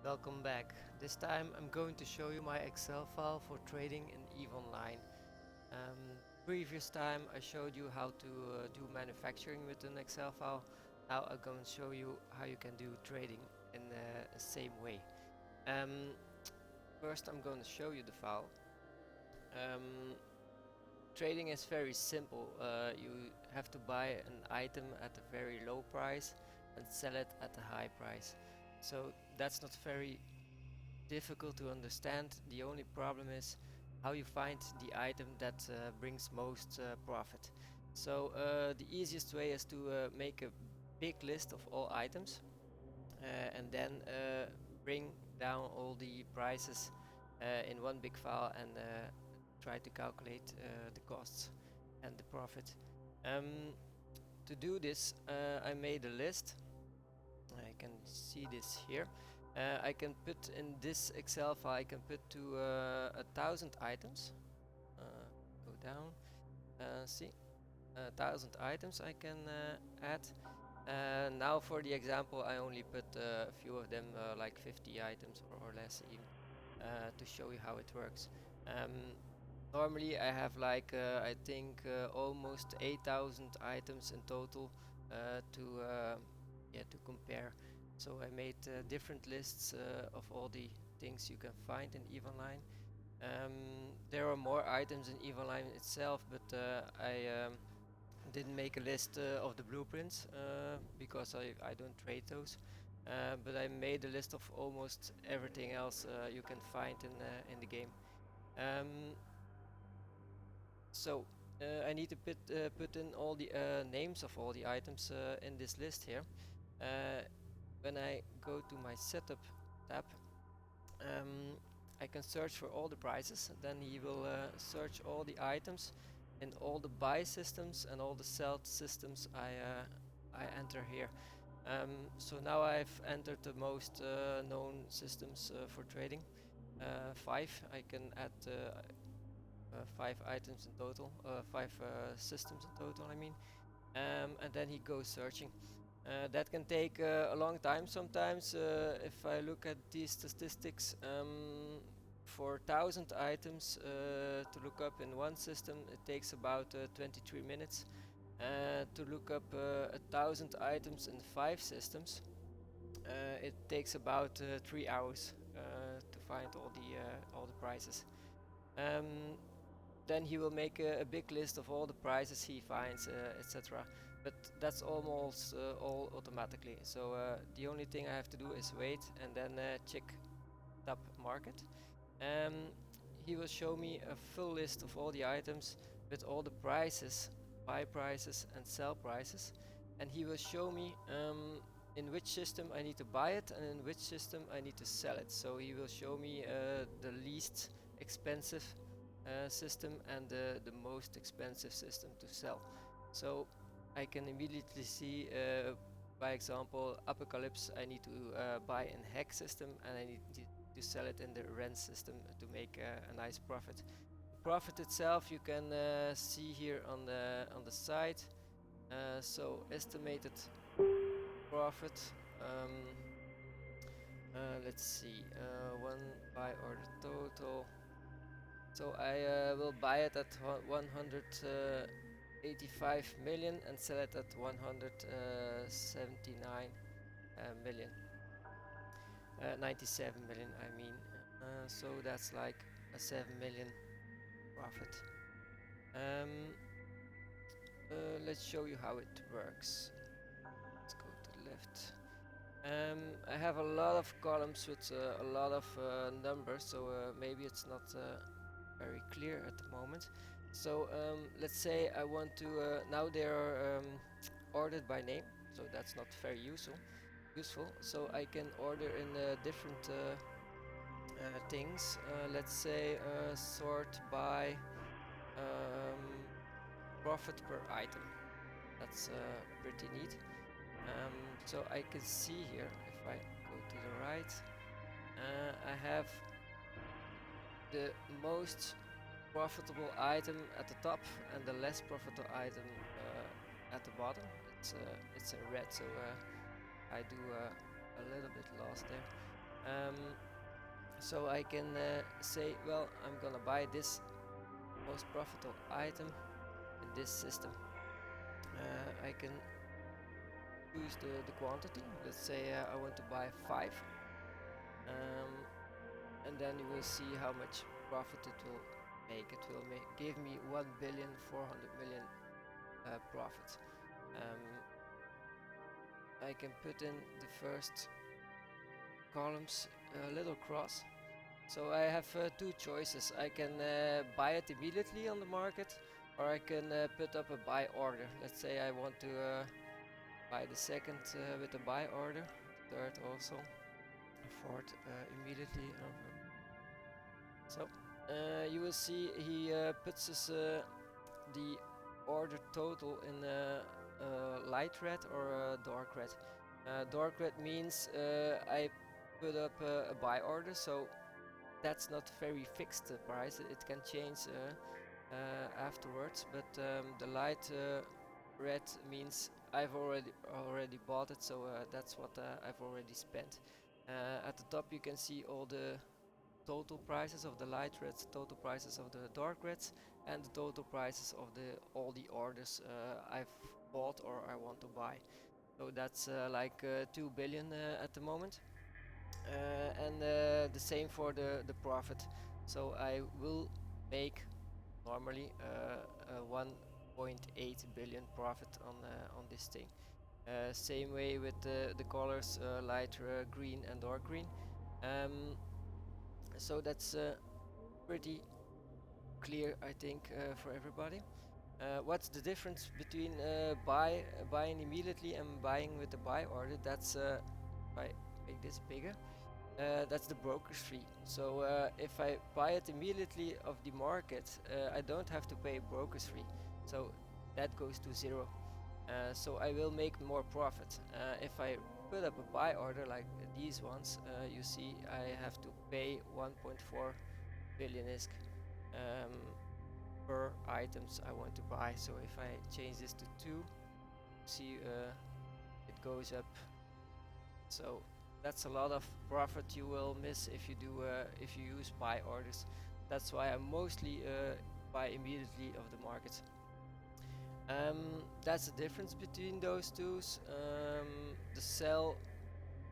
Welcome back. This time I'm going to show you my Excel file for trading in EVE Online. Previous time I showed you how to do manufacturing with an Excel file. Now I'm going to show you how you can do trading in the same way. First I'm going to show you the file. Trading is very simple. You have to buy an item at a very low price and sell it at a high price. So that's not very difficult to understand. The only problem is how you find the item that brings most profit. So the easiest way is to make a big list of all items and then bring down all the prices in one big file and try to calculate the costs and the profit. To do this, I made a list. I can see this here. I can put in this Excel file, I can put to 1,000 items. Go down, see, 1,000 items I can add. Now for the example I only put a few of them, like 50 items or less even, to show you how it works. Normally I have like I think almost 8,000 items in total to compare. So I made different lists of all the things you can find in EVE Online. There are more items in EVE Online itself, but I didn't make a list of the blueprints because I don't trade those. But I made a list of almost everything else you can find in the game. So I need to put in all the names of all the items in this list here. When I go to my setup tab, I can search for all the prices. Then he will search all the items in all the buy systems and all the sell systems I enter here. So now I've entered the most known systems for trading. 5. I can add 5 items in total, 5 systems in total I mean, and then he goes searching. That can take a long time sometimes. If I look at these statistics, for 1,000 items to look up in one system, it takes about 23 minutes. To look up 1,000 items in 5 systems, it takes about 3 hours to find all the prices. Then he will make a big list of all the prices he finds, etc. But that's almost all automatically. So the only thing I have to do is wait and then check tab market. He will show me a full list of all the items with all the prices, buy prices and sell prices, and he will show me in which system I need to buy it and in which system I need to sell it. So he will show me the least expensive system and the most expensive system to sell. So I can immediately see, by example, Apocalypse I need to buy in hack system and I need to sell it in the rent system to make a nice profit. The profit itself you can see here on the side. So estimated profit, let's see, one buy order total. So I will buy it at 185 million and sell it at 179 million. 97 million I mean. So that's like a 7 million profit. Let's show you how it works. Let's go to the left. I have a lot of columns with a lot of numbers, so maybe it's not very clear at the moment. So let's say I want to, now they are ordered by name, so that's not very useful. So I can order in different things. Let's say sort by profit per item. That's pretty neat. So I can see here, if I go to the right, I have the most profitable item at the top and the less profitable item at the bottom. It's in red, so I do a little bit loss there. So I can say, well, I'm gonna buy this most profitable item in this system. I can choose the quantity. Let's say I want to buy 5, and then you will see how much profit it will make. It will give me 1,400,000,000 profit. I can put in the first columns a little cross. So I have two choices. I can buy it immediately on the market, or I can put up a buy order. Let's say I want to buy the second with a buy order, third also, fourth immediately. So you will see he puts us the order total in light red or dark red. Dark red means I put up a buy order, so that's not very fixed price. It can change afterwards, but the light red means I've already bought it, so that's what I've already spent. At the top you can see all the total prices of the light reds, total prices of the dark reds, and the total prices of all the orders I've bought or I want to buy. So that's like 2 billion at the moment. And the same for the profit. So I will make normally 1.8 billion profit on this thing. Same way with the colors light green and dark green. So that's pretty clear, I think, for everybody. What's the difference between buying immediately and buying with a buy order? That's if I make this bigger. That's the broker's fee. So if I buy it immediately of the market, I don't have to pay broker's fee. So that goes to 0. So I will make more profit. If I put up a buy order like these ones, you see I have to pay 1.4 billion ISK per items I want to buy. So if I change this to 2, see it goes up. So that's a lot of profit you will miss if you use buy orders. That's why I mostly buy immediately of the market. That's the difference between those two. The sell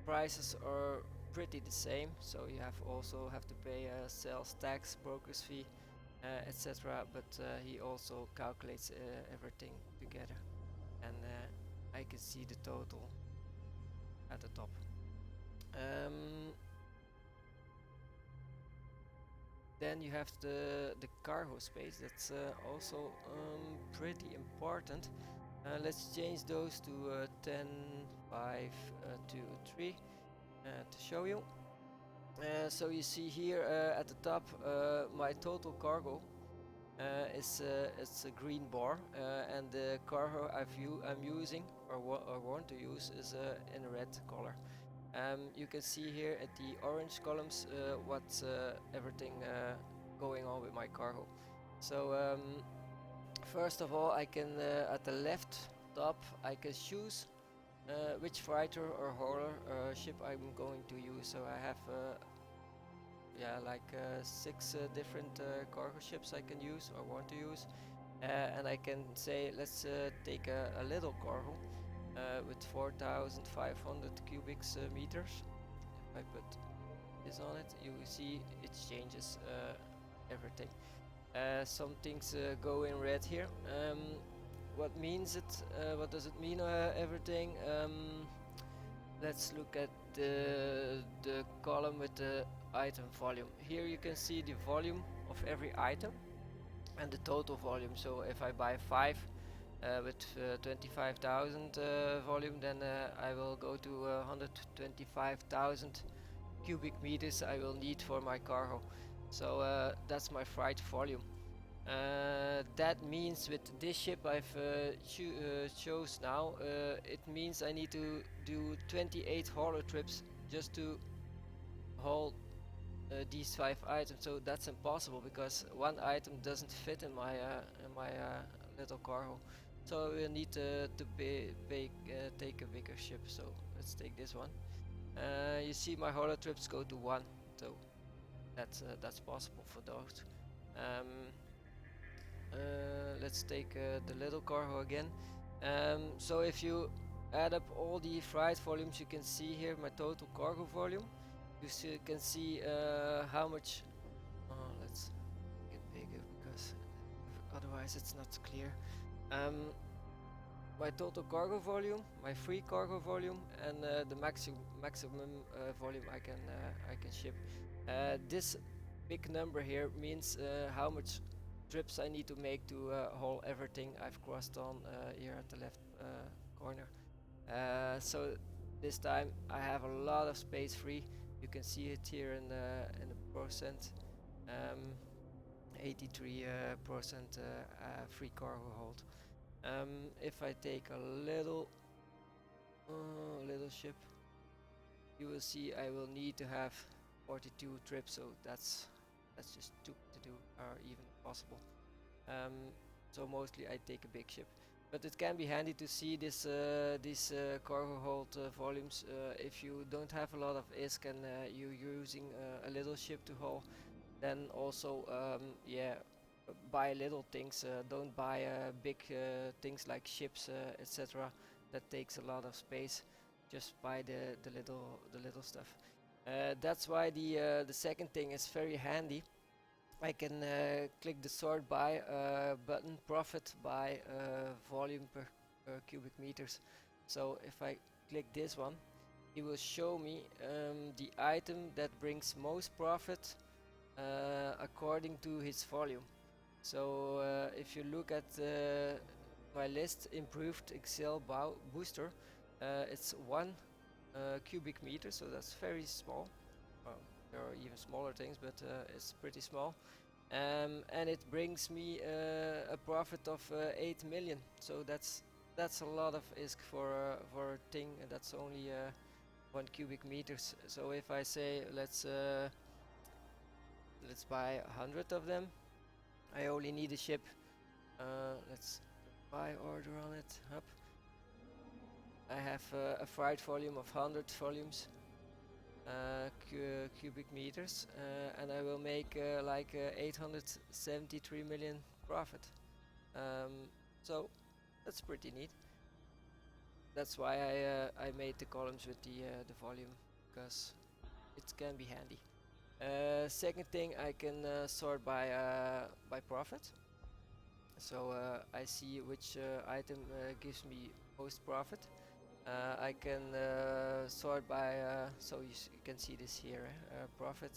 prices are pretty the same, so you also have to pay sales tax, broker's fee, etc. But he also calculates everything together, and I can see the total at the top. Then you have the cargo space. That's also pretty important. Let's change those to 10, 5, 2, 3 to show you. So you see here at the top my total cargo it's a green bar, and the cargo I'm using or want to use is in a red color. You can see here at the orange columns what's everything going on with my cargo. So first of all, I can at the left top I can choose which fighter or hauler ship I'm going to use. So I have like 6 different cargo ships I can use or want to use, and I can say let's take a little cargo with 4,500 cubic meters. If I put this on it, you will see it changes everything. Some things go in red here. What means it? What does it mean? Everything. Let's look at the column with the item volume. Here you can see the volume of every item and the total volume. So if I buy 5 with 25,000 volume, then I will go to 125,000 cubic meters I will need for my cargo. So that's my freight volume. That means with this ship I've chose now, it means I need to do 28 hauler trips just to haul these 5 items. So that's impossible because one item doesn't fit in my little cargo. So we need to take a bigger ship. So let's take this one. You see my holo trips go to 1, so that's possible for those. Um, let's take the little cargo again. So if you add up all the freight volumes, you can see here my total cargo volume. You can see how much. Let's get bigger because otherwise it's not clear. My total cargo volume, my free cargo volume, and the maximum volume I can ship. This big number here means how much trips I need to make to haul everything I've crossed on here at the left corner. So this time I have a lot of space free. You can see it here in the percent. 83% free cargo hold. If I take a little ship, you will see I will need to have 42 trips, so that's just too to do, or even possible. So mostly I take a big ship, but it can be handy to see these cargo hold volumes if you don't have a lot of ISK and you're using a little ship to haul. Then also yeah, buy little things, don't buy big things like ships, etc. That takes a lot of space. Just buy the little stuff. That's why the second thing is very handy. I can click the sort by button, profit by volume per cubic meters. So if I click this one, it will show me the item that brings most profit according to his volume. So if you look at my list, improved Excel booster, it's 1 cubic meter, so that's very small. Well, there are even smaller things, but it's pretty small. And it brings me a profit of 8 million. So that's a lot of ISK for a thing that's only 1 cubic meters. So if I say let's buy 100 of them, I only need a ship. Let's buy order on it. Up. I have a freight volume of 100 volumes, cubic meters, and I will make like 873 million profit. So that's pretty neat. That's why I made the columns with the volume, because it can be handy. Second thing, I can sort by profit. So I see which item gives me most profit. I can sort by, so you can see this here, profit.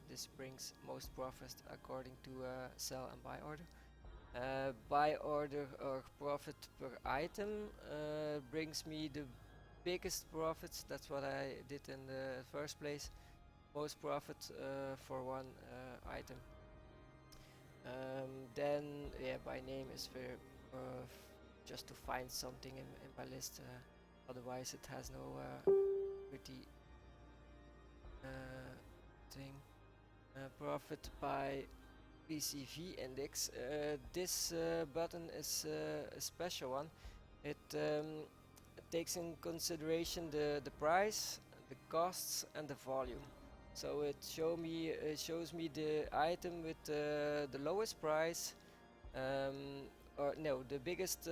This brings most profit according to sell and buy order. Buy order or profit per item brings me the biggest profits. That's what I did in the first place. Most profit for one item. Then yeah, by name is very just to find something in my list. Otherwise, it has no pretty thing. Profit by PCV index. This button is a special one. It takes in consideration the price, the costs, and the volume. So it shows me the item with the lowest price, or no, the biggest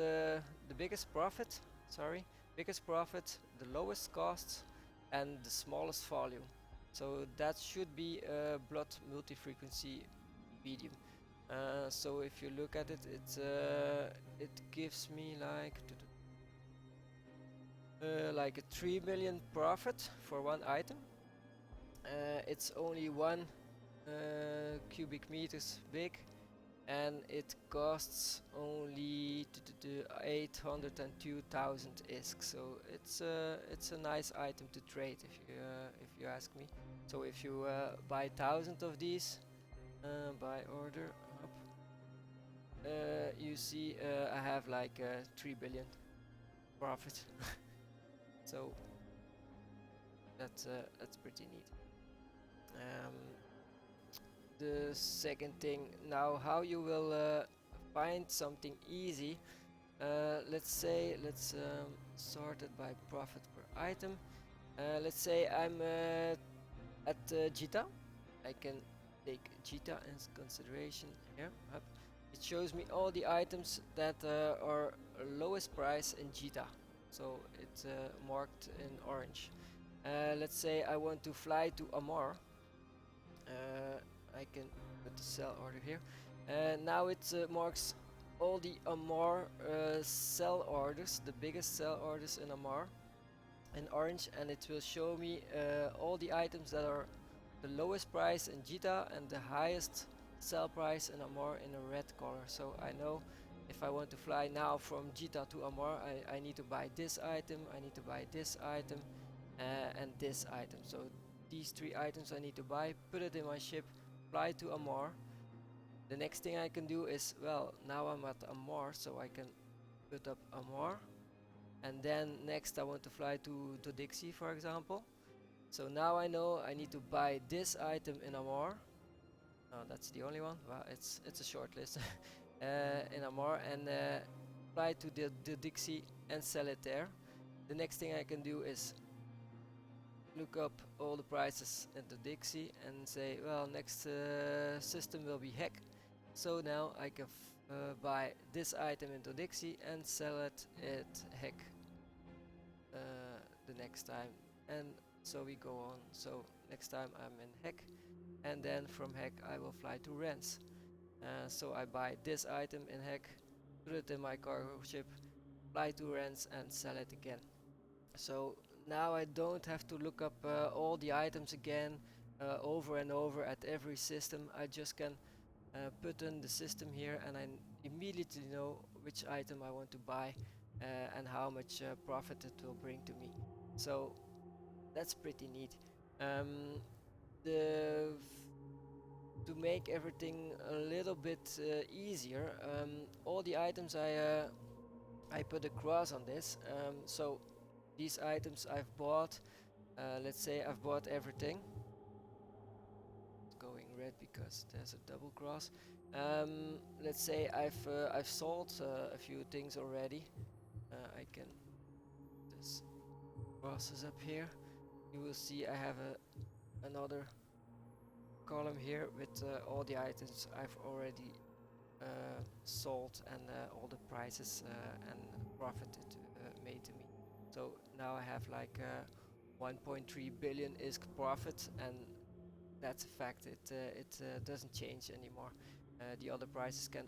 profit. Sorry, biggest profit, the lowest costs, and the smallest volume. So that should be a blood multi-frequency medium. So if you look at it, it gives me like a 3 million profit for one item. It's only 1 cubic meters big, and it costs only 802,000 ISK. So it's a nice item to trade if you ask me. So if you buy 1,000 of these by order up, you see I have like 3 billion profit. So that's pretty neat. The second thing, now how you will find something easy. Let's sort it by profit per item. Let's say I'm at Jita. I can take Jita in consideration here. Up. It shows me all the items that are lowest price in Jita. So it's marked in orange. Let's say I want to fly to Amar. I can put the sell order here. Now it marks all the Amar sell orders, the biggest sell orders in Amar in orange, and it will show me all the items that are the lowest price in Jita and the highest sell price in Amar in a red color. So I know if I want to fly now from Jita to Amar, I need to buy this item, I need to buy this item, and this item. So these 3 items I need to buy, put it in my ship, fly to Amar. The next thing I can do is, well, now I'm at Amar, so I can put up Amar. And then next I want to fly to Dixie, for example. So now I know I need to buy this item in Amar. Oh, that's the only one. Well, it's a short list. In Amar, and fly to the Dixie and sell it there. The next thing I can do is look up all the prices in the Dixie and say, well, next system will be Heck. So now I can buy this item into Dixie and sell it at Heck the next time, and so we go on. So next time I'm in Heck, and then from Heck I will fly to Rennes. So I buy this item in Heck, put it in my cargo ship, fly to Rennes and sell it again. So now I don't have to look up all the items again over and over at every system. I just can put in the system here, and I immediately know which item I want to buy and how much profit it will bring to me. So that's pretty neat. The to make everything a little bit easier, all the items I put a cross on this. So these items I've bought, let's say I've bought everything. It's going red because there's a double cross. Let's say I've sold a few things already. I can this crosses up here. You will see I have another column here with all the items I've already sold and all the prices and profit it made to me. So now I have like 1.3 billion ISK profit, and that's a fact. It doesn't change anymore. The other prices can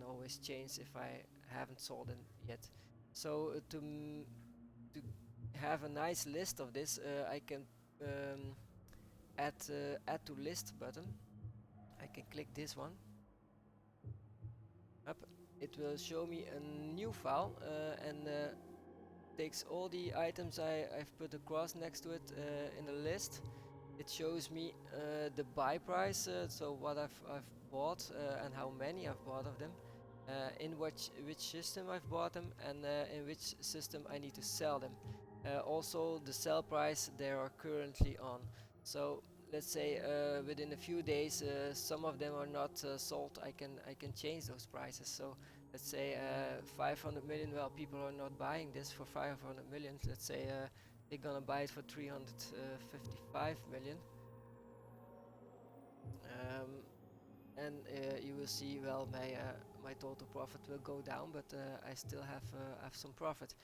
always change if I haven't sold them yet. So to have a nice list of this, I can add to list button. I can click this one. Up. It will show me a new file and takes all the items I've put a cross next to it in a list. It shows me the buy price, so what I've bought and how many I've bought of them, in which system I've bought them, and in which system I need to sell them. Also the sell price they are currently on. So let's say within a few days some of them are not sold. I can change those prices. So let's say 500 million. Well, people are not buying this for 500 million. Let's say they're gonna buy it for 355 million. And you will see, well, my total profit will go down, but I still have some profit.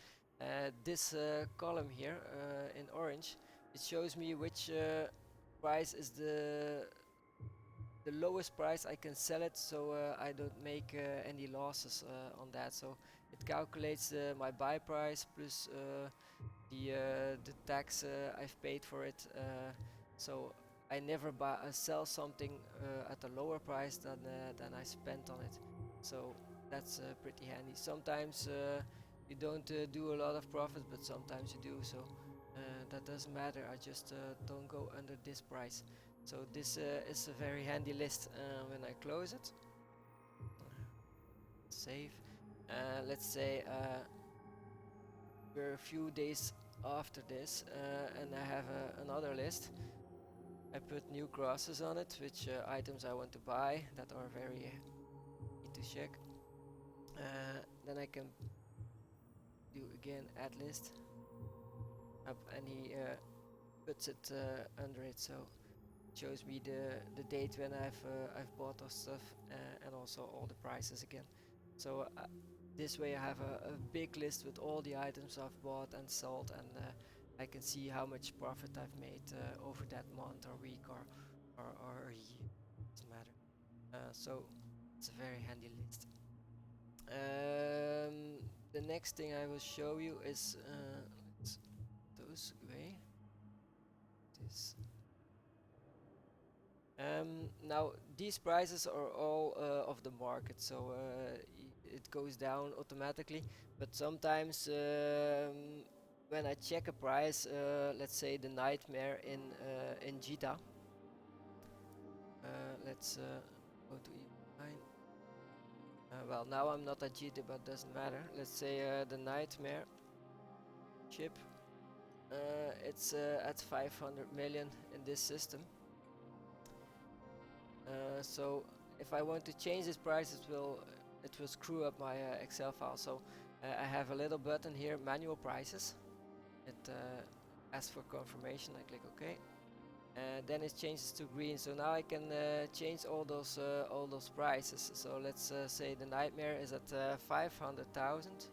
This column here in orange, it shows me which price is the lowest price I can sell it, so I don't make any losses on that. So it calculates my buy price plus the tax I've paid for it. So I never sell something at a lower price than I spent on it. So that's pretty handy. Sometimes you don't do a lot of profit, but sometimes you do. So that doesn't matter. I just don't go under this price. So this is a very handy list when I close it. Save. Let's say we're a few days after this and I have another list. I put new crosses on it, which items I want to buy that are very easy to check. Then I can do again add list. up, and he puts it under it, so it shows me the date when I've bought those stuff, and also all the prices again. So this way I have a big list with all the items I've bought and sold, and I can see how much profit I've made over that month or week or a year. Doesn't matter. So it's a very handy list. The next thing I will show you is those way. This. Now these prices are all of the market, so it goes down automatically. But sometimes when I check a price, let's say the Nightmare in Jita. Let's go to E9. Well, now I'm not at Jita, but doesn't matter. Let's say the Nightmare chip. It's at 500 million in this system. So if I want to change this price, it will screw up my Excel file. So I have a little button here, manual prices. It asks for confirmation. I click OK, and then it changes to green. So now I can change all those prices. So let's say the Nightmare is at 500,000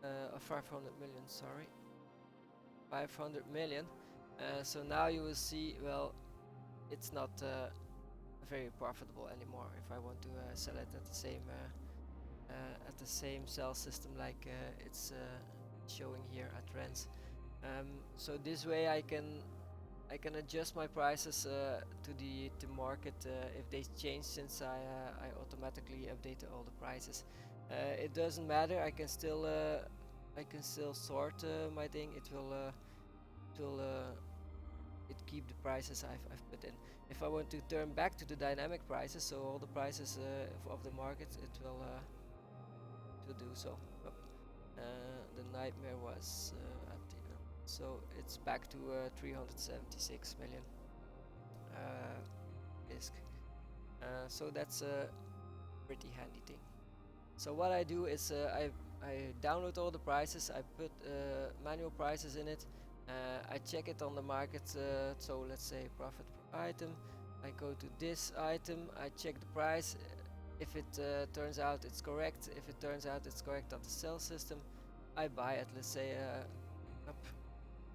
or 500 million. Sorry, 500 million. So now you will see. Well, it's not very profitable anymore if I want to sell it at the same sell system like it's showing here at Rents. So this way I can adjust my prices to the market if they change, since I automatically update all the prices. It doesn't matter. I can still sort my thing. It will keep the prices I've put in. If I want to turn back to the dynamic prices, so all the prices of the market, it will do so. The Nightmare was at the so it's back to 376 million disk. So that's a pretty handy thing. So what I do is I download all the prices, I put manual prices in it. I check it on the market, so let's say profit per item. I go to this item, I check the price. If it turns out it's correct, if it turns out it's correct on the sell system, I buy it. Let's say up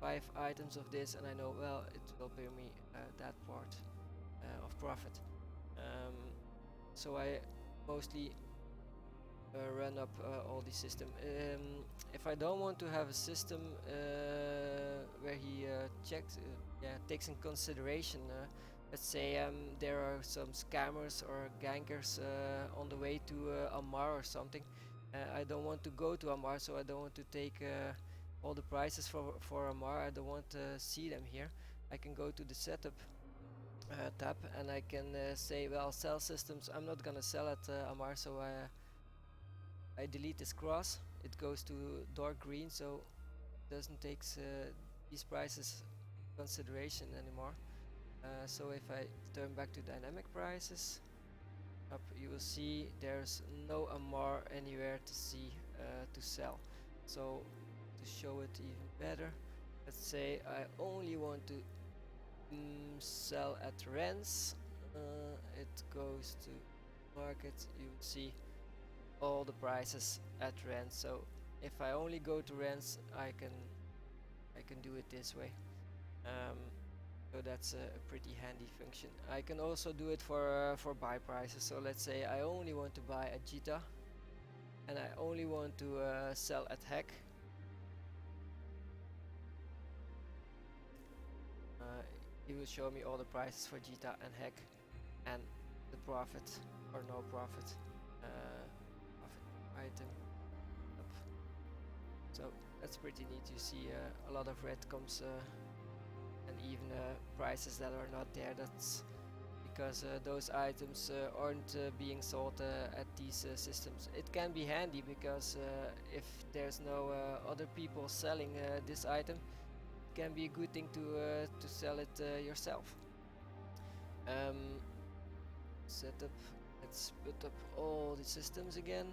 5 items of this, and I know, well, it will bring me that part of profit. So I mostly run up all the system. If I don't want to have a system where he takes in consideration, let's say there are some scammers or gankers on the way to Amar or something. I don't want to go to Amar, so I don't want to take all the prices for Amar. I don't want to see them here. I can go to the setup tab, and I can say, well, sell systems. I'm not gonna sell at Amar, so I delete this cross. It goes to dark green, so it doesn't take these prices consideration anymore. So if I turn back to dynamic prices, up you will see there's no Amar anywhere to see to sell. So to show it even better, let's say I only want to sell at Rents. It goes to market. You will see all the prices at Rents. So if I only go to Rents, I can do it this way. So that's a pretty handy function. I can also do it for buy prices. So let's say I only want to buy at Jita, and I only want to sell at Hack. He will show me all the prices for Jita and Hack, and the profit or no profit. Item up. So that's pretty neat. You see a lot of red comes and even prices that are not there. That's because those items aren't being sold at these systems. It can be handy because if there's no other people selling this item, it can be a good thing to sell it yourself. Setup. Let's put up all the systems again.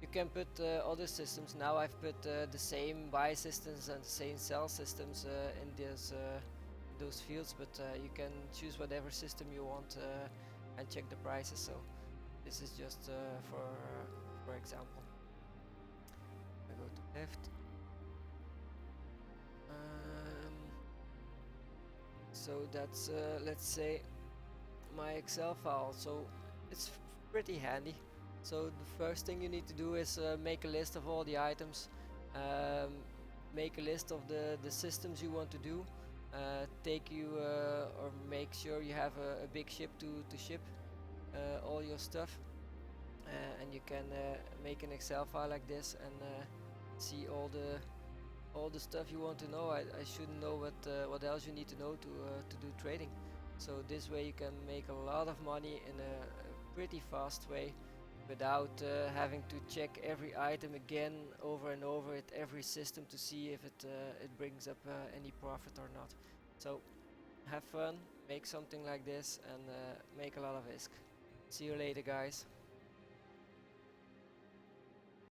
You can put other systems. Now I've put the same buy systems and the same sell systems in those fields, but you can choose whatever system you want and check the prices. So this is just for example. I go to left. So that's let's say my Excel file. So it's pretty handy. So the first thing you need to do is make a list of all the items, make a list of the systems you want to do, take you or make sure you have a big ship to ship all your stuff, and you can make an Excel file like this and see all the stuff you want to know. I shouldn't know what else you need to know to do trading. So this way you can make a lot of money in a pretty fast way without having to check every item again over and over at every system to see if it brings up any profit or not. So have fun, make something like this, and make a lot of ISK. See you later, guys.